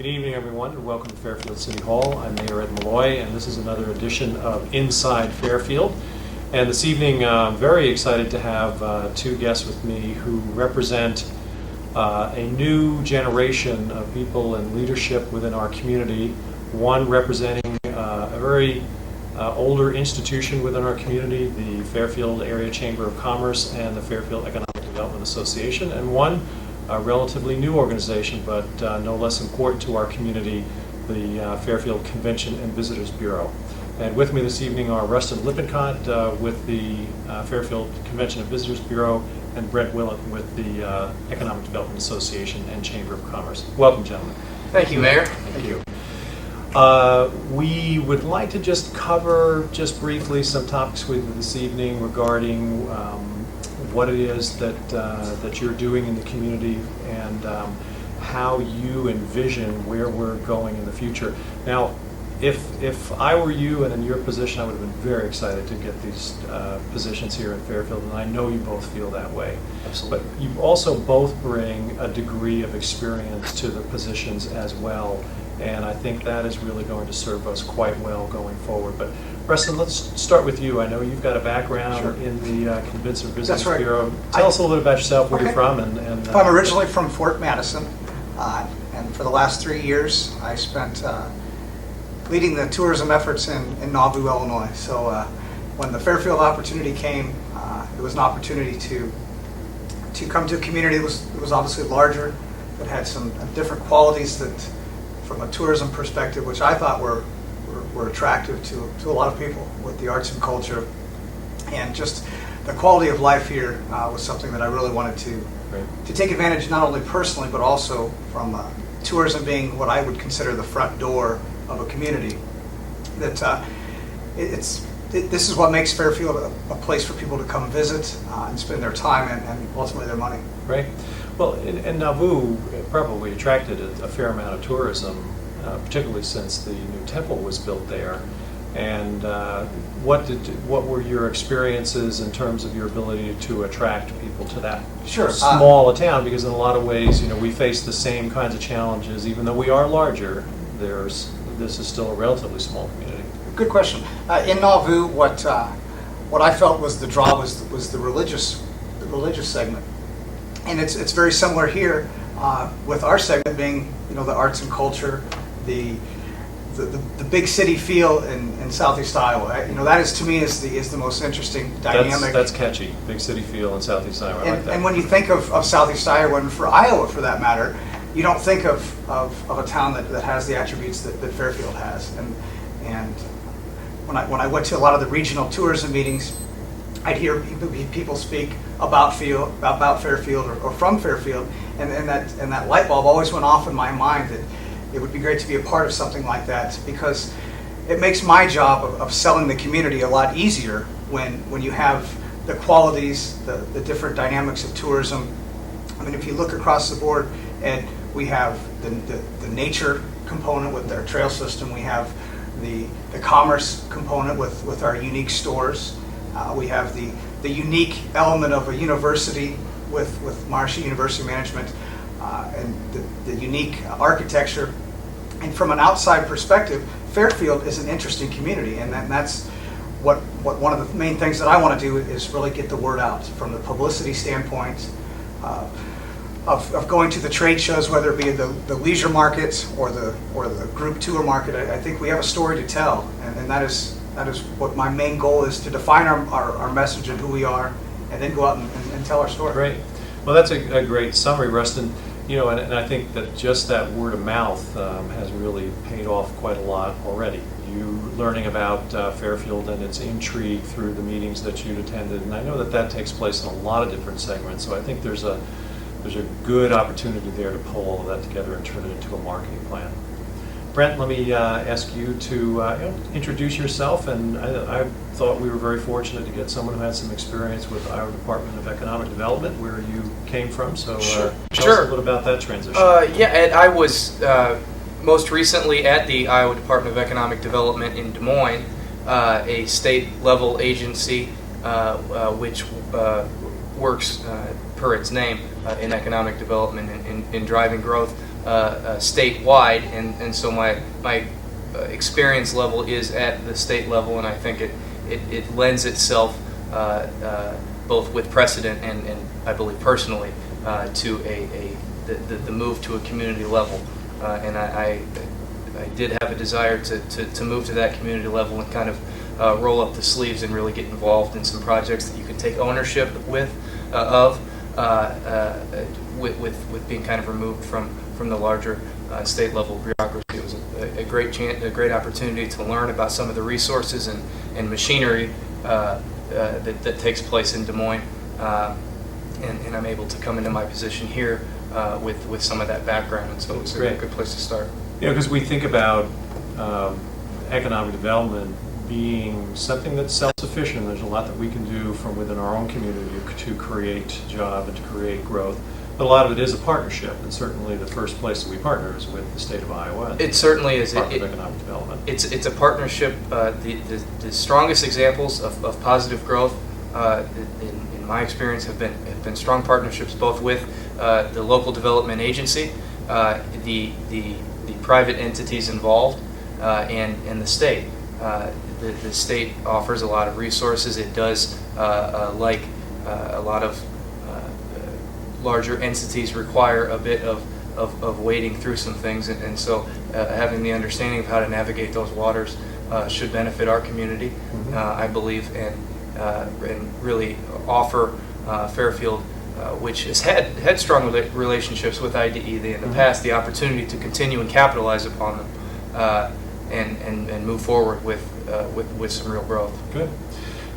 Good evening, everyone, and welcome to Fairfield City Hall. I'm Mayor Ed Malloy, and this is another edition of Inside Fairfield. And this evening, I'm very excited to have two guests with me who represent a new generation of people in leadership within our community. One representing a very older institution within our community, the Fairfield Area Chamber of Commerce and the Fairfield Economic Development Association, and one a relatively new organization, but no less important to our community, the Fairfield Convention and Visitors Bureau. And with me this evening are Rustin Lippincott with the Fairfield Convention and Visitors Bureau and Brent Willett with the Economic Development Association and Chamber of Commerce. Welcome, gentlemen. Thank you, Mayor. Thank you. We would like to just cover, just briefly, some topics with you this evening regarding what it is that you're doing in the community and how you envision where we're going in the future. Now, if I were you and in your position, I would have been very excited to get these positions here in Fairfield, and I know you both feel that way. Absolutely. But you also both bring a degree of experience to the positions as well, and I think that is really going to serve us quite well going forward. But Preston, let's start with you. I know you've got a background in the Convention and Visitors Bureau. Tell us a little bit about yourself, where you're from. I'm originally from Fort Madison, and for the last 3 years I spent leading the tourism efforts in Nauvoo, Illinois. So when the Fairfield opportunity came, it was an opportunity to come to a community that was obviously larger, that had some different qualities that, from a tourism perspective, which I thought were attractive to a lot of people, with the arts and culture, and just the quality of life here was something that I really wanted to take advantage, not only personally but also from tourism being what I would consider the front door of a community. That this is what makes Fairfield a place for people to come visit and spend their time and ultimately their money. Right. Well, and Nauvoo probably attracted a fair amount of tourism, particularly since the new temple was built there. And what were your experiences in terms of your ability to attract people to that small a town? Because in a lot of ways, we face the same kinds of challenges, even though we are larger. This is still a relatively small community. Good question. In Nauvoo, what I felt was the draw was the religious segment, and it's very similar here with our segment being the arts and culture, the big city feel in Southeast Iowa. That is, to me, is the most interesting dynamic. That's catchy. Big city feel in Southeast Iowa. I like that. And when you think of Southeast Iowa, and for Iowa for that matter, you don't think of a town that has the attributes that Fairfield has. And when I went to a lot of the regional tourism meetings, I'd hear people speak about Fairfield or from Fairfield, and that light bulb always went off in my mind that it would be great to be a part of something like that, because it makes my job of selling the community a lot easier when you have the qualities, the different dynamics of tourism. I mean, if you look across the board, and we have the nature component with our trail system, we have the commerce component with our unique stores, we have the unique element of a university with Marshall University Management, and the unique architecture. And from an outside perspective, Fairfield is an interesting community, and that's what one of the main things that I want to do is really get the word out from the publicity standpoint of going to the trade shows, whether it be the leisure market or the group tour market. I think we have a story to tell, and that is what my main goal is, to define our message and who we are, and then go out and tell our story. Great. Well, that's a great summary, Rustin. And I think that just that word of mouth has really paid off quite a lot already. You learning about Fairfield and its intrigue through the meetings that you'd attended, and I know that takes place in a lot of different segments. So I think there's a good opportunity there to pull all of that together and turn it into a marketing plan. Brent, let me ask you to introduce yourself. And I thought we were very fortunate to get someone who had some experience with Iowa Department of Economic Development, where you came from. So tell us a little about that transition. And I was most recently at the Iowa Department of Economic Development in Des Moines, a state-level agency which works per its name in economic development and in driving growth. statewide, and so my experience level is at the state level, and I think it lends itself both with precedent and I believe personally to the move to a community level, and I did have a desire to move to that community level and kind of roll up the sleeves and really get involved in some projects that you can take ownership with being kind of removed from the larger state level bureaucracy. It was a great opportunity to learn about some of the resources and machinery that takes place in Des Moines, and I'm able to come into my position here with some of that background, and so it's a good place to start. Because we think about economic development being something that's self-sufficient. There's a lot that we can do from within our own community to create job and to create growth. But a lot of it is a partnership, and certainly the first place that we partner is with the state of Iowa. It certainly is. Department of Economic Development. It's a partnership. The strongest examples of positive growth, in my experience, have been strong partnerships both with the local development agency, the private entities involved, and the state. The state offers a lot of resources. It does, like a lot of larger entities, require a bit of wading through some things, and so having the understanding of how to navigate those waters should benefit our community, I believe, and really offer Fairfield, which has had strong relationships with IDE in the past, the opportunity to continue and capitalize upon them, and move forward with some real growth. Good.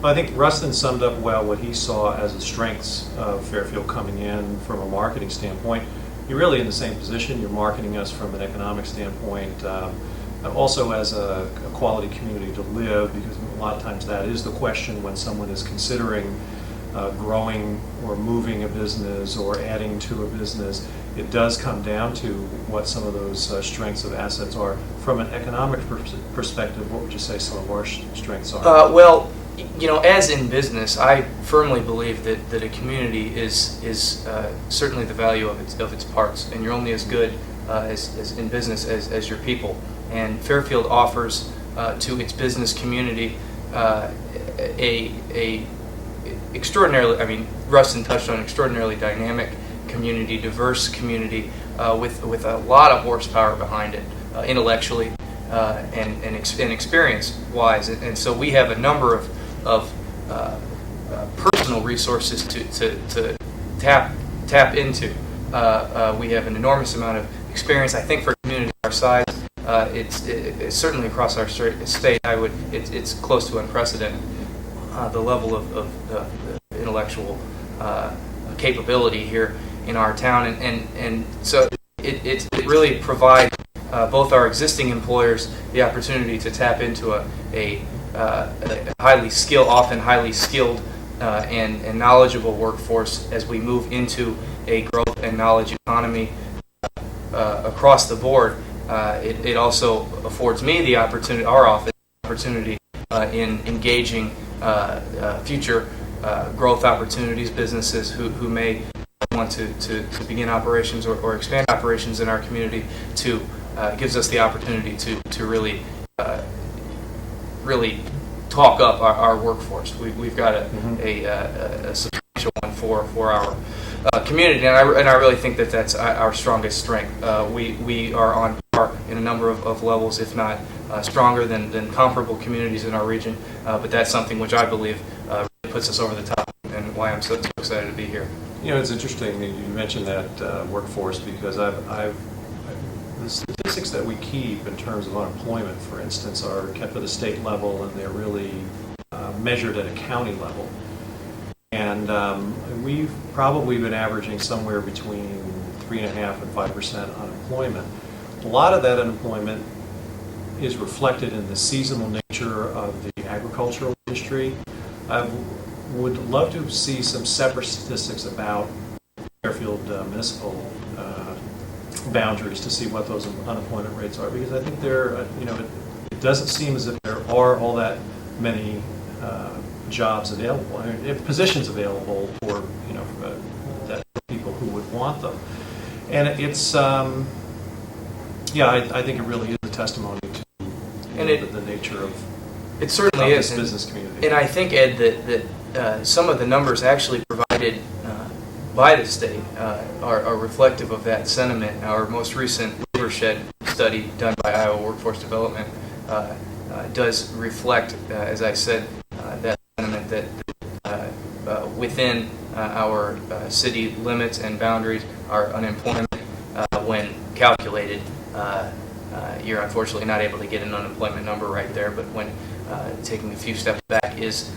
Well, I think Rustin summed up well what he saw as the strengths of Fairfield coming in from a marketing standpoint. You're really in the same position. You're marketing us from an economic standpoint, also as a quality community to live, because a lot of times that is the question when someone is considering growing or moving a business or adding to a business. It does come down to what some of those strengths of assets are. From an economic perspective, what would you say some of our strengths are? Well, as in business, I firmly believe that a community is certainly the value of its parts, and you're only as good as in business as your people. And Fairfield offers to its business community a extraordinarily, Rustin touched on extraordinarily dynamic community, diverse community, with a lot of horsepower behind it, intellectually and experience-wise. And so we have a number of personal resources to tap into. We have an enormous amount of experience. I think for a community our size, it's certainly across our state. It's close to unprecedented. The level of intellectual capability here in our town, and so it really provides both our existing employers the opportunity to tap into a often highly skilled and knowledgeable workforce as we move into a growth and knowledge economy across the board. It also affords me the opportunity, our office, opportunity in engaging future growth opportunities, businesses who may want to begin operations or expand operations in our community. Gives us the opportunity to really talk up our workforce. We've got a substantial one for our community, and I really think that's our strongest strength. We are on par in a number of levels, if not stronger than comparable communities in our region, but that's something which I believe really puts us over the top, and why I'm so excited to be here. It's interesting that you mentioned that workforce, because the statistics that we keep in terms of unemployment, for instance, are kept at a state level, and they're really measured at a county level. And we've probably been averaging somewhere between 3.5% and 5% unemployment. A lot of that unemployment is reflected in the seasonal nature of the agricultural industry. I would love to see some separate statistics about Fairfield municipal boundaries to see what those unemployment rates are, because I think it doesn't seem as if there are all that many jobs available, positions available for that people who would want them. And it's Yeah, I think it really is a testimony to the nature of it certainly is this business community. And I think, Ed, that some of the numbers actually provided by the state are reflective of that sentiment. Our most recent labor shed study done by Iowa Workforce Development does reflect, as I said, that sentiment that within our city limits and boundaries, our unemployment, when calculated, you're unfortunately not able to get an unemployment number right there, but when taking a few steps back is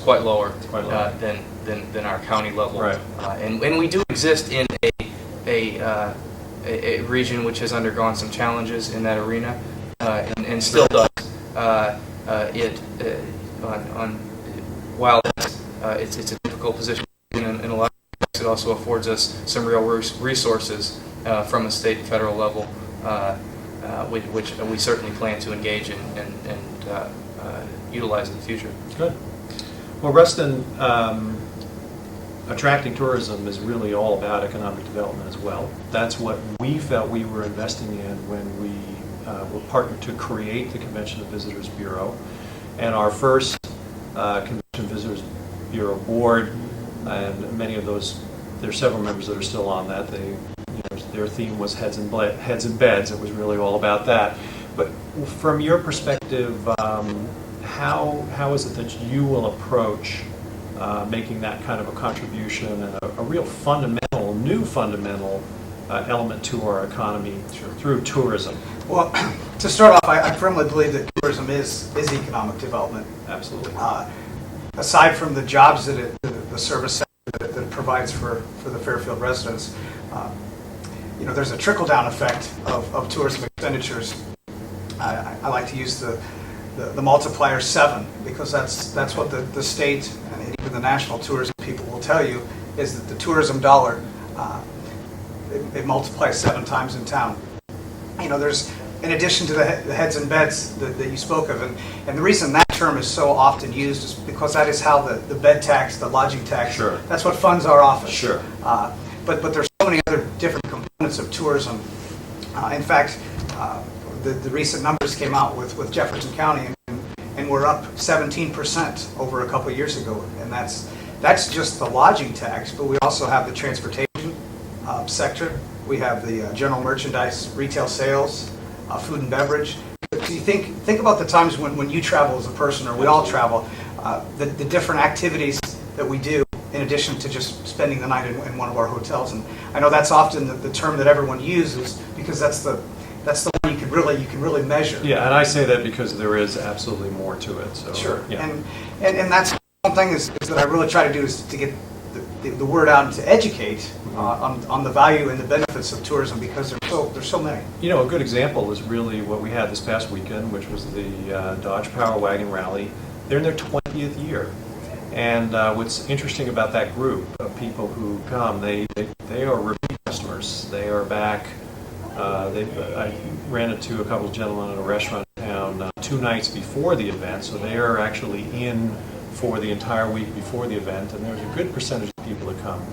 quite lower, than our county level. Right. And we do exist in a region which has undergone some challenges in that arena, and still does. While it's a difficult position in a lot of ways, it also affords us some real resources from a state and federal level, which we certainly plan to engage in and utilize in the future. Good. Well, Ruston, attracting tourism is really all about economic development as well. That's what we felt we were investing in when we were partnered to create the Convention and Visitors Bureau. And our first Convention and Visitors Bureau board, and many of those, there are several members that are still on that. Their theme was heads and beds. It was really all about that. But from your perspective, how is it that you will approach making that kind of a contribution and a real new fundamental element to our economy through tourism? Well, to start off, I firmly believe that tourism is economic development. Absolutely. Aside from the jobs that the service sector that it provides for the Fairfield residents, there's a trickle-down effect of tourism expenditures. I like to use the multiplier 7, because that's what the state and even the national tourism people will tell you, is that the tourism dollar, it multiplies 7 times in town. There's, in addition to the heads and beds that you spoke of, and the reason that term is so often used is because that is how the bed tax, the lodging tax, sure, that's what funds our office. Sure. But there's so many other different components of tourism. In fact, the recent numbers came out with Jefferson County, and we're up 17% over a couple of years ago, and that's just the lodging tax. But we also have the transportation sector. We have the general merchandise, retail sales, food and beverage. So you think about the times when you travel as a person, or we all travel, the different activities that we do in addition to just spending the night in one of our hotels. And I know that's often the term that everyone uses, because that's the one you can really measure. Yeah, and I say that because there is absolutely more to it. So sure. Yeah. And that's one thing is that I really try to do, is to get the word out and to educate on the value and the benefits of tourism, because there's so many. A good example is really what we had this past weekend, which was the Dodge Power Wagon Rally. They're in their 20th year. And what's interesting about that group of people who come, they are repeat customers. They are back. I ran into a couple of gentlemen at a restaurant in town 2 nights before the event, so they are actually in for the entire week before the event, and there's a good percentage of people that come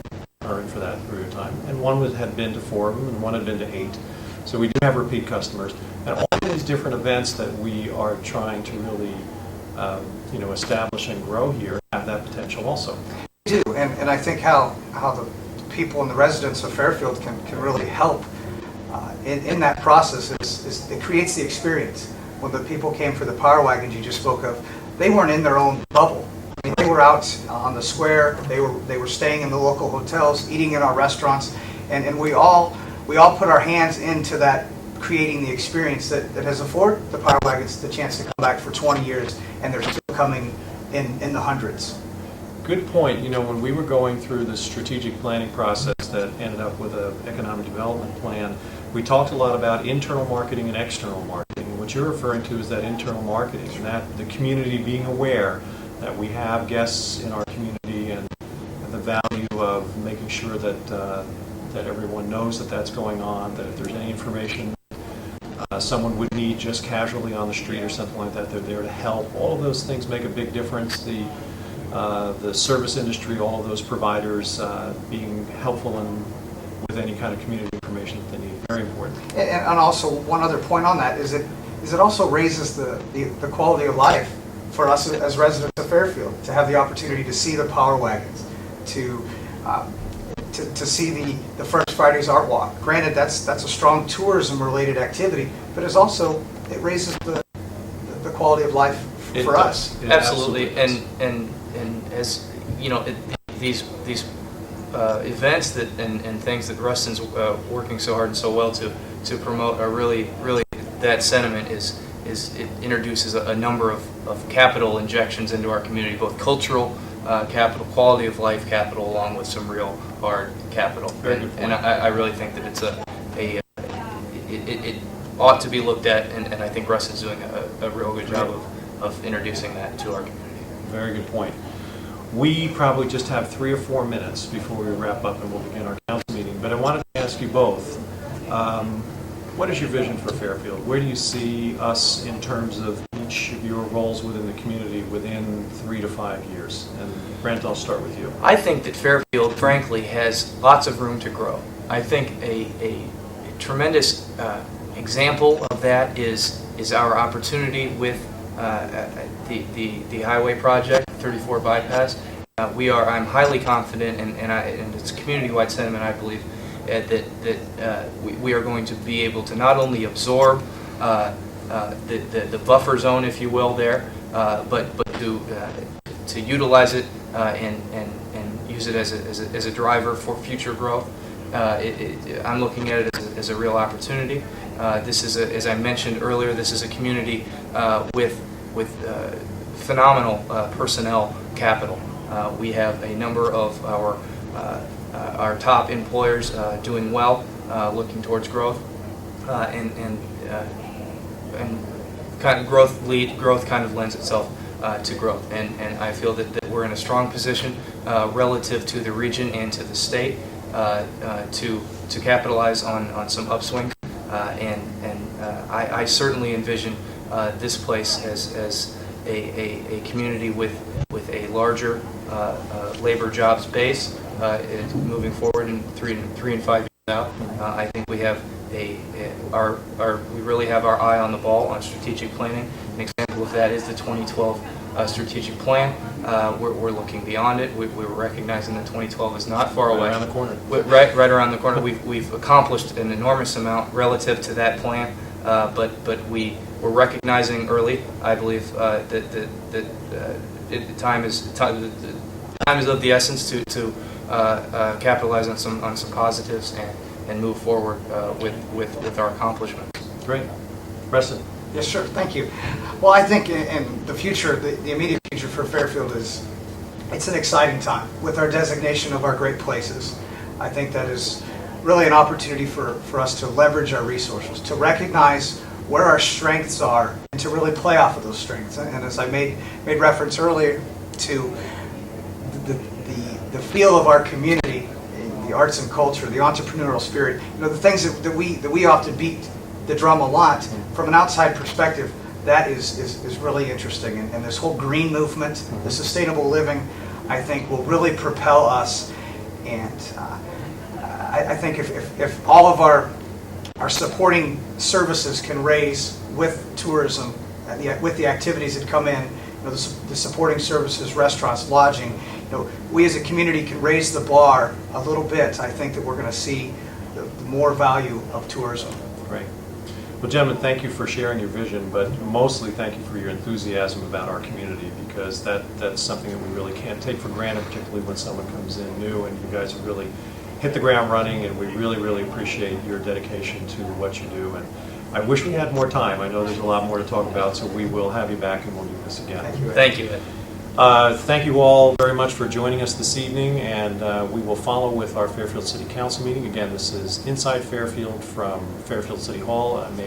are in for that period of time. And one had been to 4 of them, and one had been to 8. So we do have repeat customers. And all these different events that we are trying to really establish and grow here have that potential also. We do, and I think how the people and the residents of Fairfield can really help in that process is it creates the experience. When the people came for the power wagons you just spoke of, they weren't in their own bubble. I mean, they were out on the square. They were staying in the local hotels, eating in our restaurants, and we all put our hands into that, creating the experience that has afforded the power wagons the chance to come back for 20 years, and they're still coming in the hundreds. Good point. When we were going through the strategic planning process that ended up with an economic development plan, we talked a lot about internal marketing and external marketing. And what you're referring to is that internal marketing, and that the community being aware that we have guests in our community, and the value of making sure that everyone knows that that's going on, that if there's any information someone would need just casually on the street or something like that, they're there to help. All of those things make a big difference. The service industry, all of those providers being helpful with with any kind of community information that they need. Very important. And also, one other point on that is it also raises the quality of life for us as residents of Fairfield, to have the opportunity to see the power wagons, to see the First Fridays Art Walk. Granted, that's a strong tourism-related activity, but it raises the quality of life for us. Absolutely, and as you know, these events and things that Rustin's working so hard and so well to promote are really that sentiment it introduces a number of capital injections into our community, both cultural capital, quality of life capital, along with some real hard capital. And I really think that it ought to be looked at, and I think Rustin's doing a real good job of introducing that to our community. Very good point. We probably just have 3 or 4 minutes before we wrap up and we'll begin our council meeting, but I wanted to ask you both, what is your vision for Fairfield? Where do you see us in terms of each of your roles within the community within 3 to 5 years? And Brent, I'll start with you. I think that Fairfield, frankly, has lots of room to grow. I think a tremendous example of that is our opportunity with the highway project, 34 bypass. I'm highly confident, and it's a community-wide sentiment, I believe, that we are going to be able to not only absorb the buffer zone, if you will, there, but to utilize it and use it as a driver for future growth. I'm looking at it as a real opportunity. This is, as I mentioned earlier, this is a community with phenomenal personnel capital. We have a number of our top employers doing well, looking towards growth, and kind of growth kind of lends itself to growth, and I feel that we're in a strong position relative to the region and to the state to capitalize on some upswing, and I certainly envision this place as a community with a larger labor jobs base moving forward in 3 and 5 years out. I think we have we really have our eye on the ball on strategic planning. An example of that is the 2012 strategic plan. We're looking beyond it. We're recognizing that 2012 is not far away. Right around the corner. Right around the corner. We've accomplished an enormous amount relative to that plan, but we're recognizing early, I believe, that the time is of the essence to capitalize on some positives and move forward with our accomplishments. Great. Preston. Yes, sure. Thank you. Well, I think in the future, the immediate future for Fairfield it's an exciting time with our designation of our great places. I think that is really an opportunity for us to leverage our resources, to recognize where our strengths are, and to really play off of those strengths. And as I made reference earlier to the feel of our community, the arts and culture, the entrepreneurial spirit, the things that we often beat the drum a lot, from an outside perspective, that is really interesting. And this whole green movement, the sustainable living, I think will really propel us. And I think if all of our supporting services can raise with tourism, with the activities that come in, the supporting services, restaurants, lodging, we as a community can raise the bar a little bit. I think that we're going to see the more value of tourism. Great. Well, gentlemen, thank you for sharing your vision, but mostly thank you for your enthusiasm about our community, because that's something that we really can't take for granted, particularly when someone comes in new, and you guys have really hit the ground running, and we really appreciate your dedication to what you do. And I wish we had more time. I know there's a lot more to talk about, so we will have you back and we'll do this again. Thank you, Ed. Thank you, Ed. Thank you all very much for joining us this evening, and we will follow with our Fairfield City Council meeting. Again, this is Inside Fairfield from Fairfield City Hall. Mayor